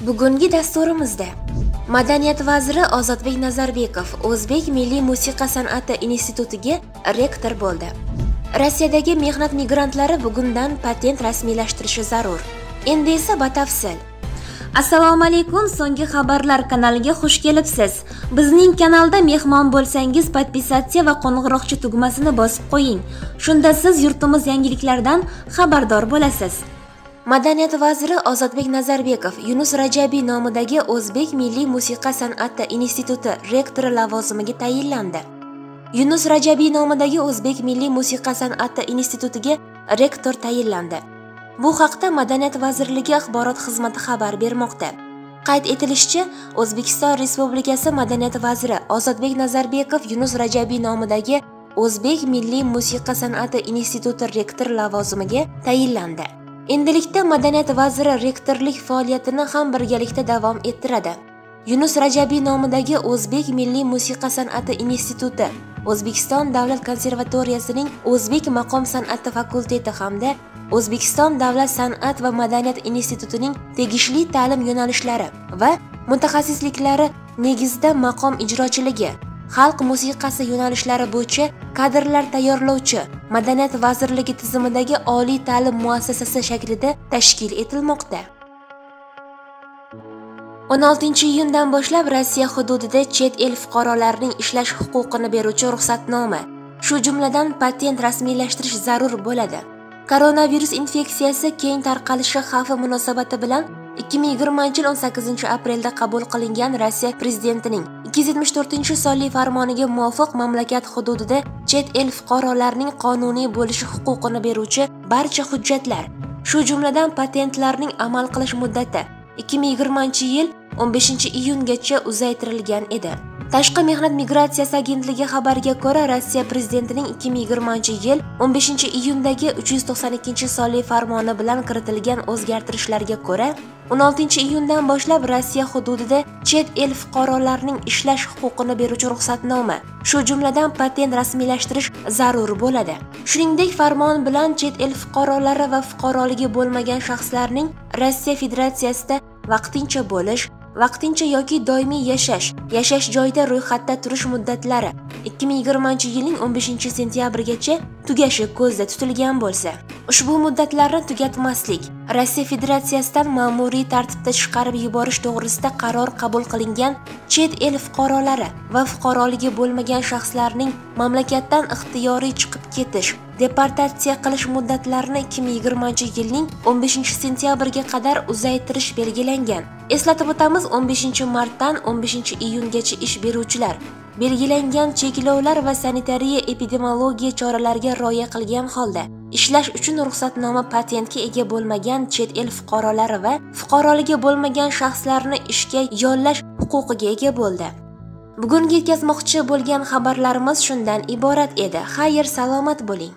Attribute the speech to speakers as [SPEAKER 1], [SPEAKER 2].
[SPEAKER 1] Bugungi dasturimizda Madaniyat vaziri Ozodbek Nazarbekov O'zbek Milliy musiqa san'ati institutiga rektor bo'ldi. Rossiyadagi mehnat migrantlari bugundan patent rasmiylashtirishi zarur. Endi esa batafsil.
[SPEAKER 2] Assalomu alaykum, so'nggi xabarlar kanaliga xush kelibsiz. Bizning kanalda mehmon bo'lsangiz, podpisatsiya va qo'ng'iroqcha tugmasini bosib qo'ying. Shunda siz yurtimiz yangiliklaridan xabardor bo'lasiz.
[SPEAKER 1] Madaniyat vaziri Ozodbek Nazarbekov Yunus Rajabiy nomidagi O'zbek Milliy musiqa san'ati instituti rektori lavozimiga tayinlandi. Yunus Rajabiy nomidagi O'zbek Milliy musiqa san'ati institutiga rektor tayinlandi. Bu haqda Madaniyat vazirligi axborot xizmati xabar bermoqda. Qayd etilishicha, O'zbekiston Respublikasi Madaniyat vaziri Ozodbek Nazarbekov Yunus Rajabiy nomidagi O'zbek Milliy musiqa san'ati instituti rektor lavozimiga tayinlandi. Endilikda Madaniyat vaziri rektorlik faoliyatini ham birgalikda davom ettiradi. Yunus Rajabiy nomidagi O'zbek Milliy musiqa san'ati instituti O'zbekiston davlat konservatoriyasining O'zbek maqom san'ati fakulteti hamda O'zbekiston davlat san'at va madaniyat institutining tegishli ta'lim yo'nalishlari va mutaxassisliklari negizida maqom ijrochiligi, xalq musiqasi yo'nalishlari bo'yicha kadrlar tayyorlovchi Madaniyat vazirligi tizimidagi oliy ta'lim muassasasi shaklida tashkil etilmoqda. 16-iyundan boshlab Rossiya hududida chet el fuqarolarining ishlash huquqini beruvchi ruxsatnoma, shu jumladan patent rasmiylashtirish zarur bo'ladi. Koronavirus infeksiyasi keng tarqalishi xavfi munosabati bilan 2020-yil 18-aprelda qabul qilingan Rossiya prezidentining 274-sonli farmoniga muvofiq mamlakat hududida chet el fuqarolarining qonuniy bo'lishi huquqini beruvchi barcha hujjatlar, shu jumladan patentlarning amal qilish muddati 2020-yil 15-iyungacha uzaytirilgan edi. Tashqi mehnat migratsiyasi agentligi xabariga ko'ra, Rossiya prezidentining 2020-yil 15-iyundagi 392-sonli farmoni bilan kiritilgan o'zgartirishlarga ko'ra, 16-iyundan boshlab Rossiya hududida chet el fuqarolarining ishlash huquqini beruvchi ruxsatnoma, shu jumladan patent rasmiylashtirish zarur bo'ladi. Shuningdek, farmon bilan chet el fuqarolari va fuqaroligi bo'lmagan shaxslarning Rossiya Federatsiyasida vaqtincha bo'lish, vaqtincha yoki doimiy yashash joyida ro'yxatda turish muddatlari 2020-yilning 15-sentyabrigacha tugashi ko'zda tutilgan bo'lsa, ushbu muddatlarni tugatmaslik, Rossiya Federatsiyasidan ma'muriy tartibda chiqarib yuborish to'g'risida qaror qabul qilingan chet el fuqarolari va fuqaroligi bo'lmagan shaxslarning mamlakatdan ixtiyoriy chiqib ketish, deportatsiya qilish muddatlarini 2020-yilning 15-sentyabriga qadar uzaytirish belgilangan. Eslatib o'tamiz, 15-martdan 15-iyungacha ish beruvchilar belgilangan cheklovlar va sanitariya epidemiologiya choralariga rioya qilgan holda ishlash uchun ruxsatnoma patentga ega bo'lmagan chet el fuqarolari va fuqaroligi bo'lmagan shaxslarni ishga yollash huquqiga ega bo'ldi. Bugungi yetkazmoqchi bo'lgan xabarlarimiz shundan iborat edi. Xayr, salomat bo'ling.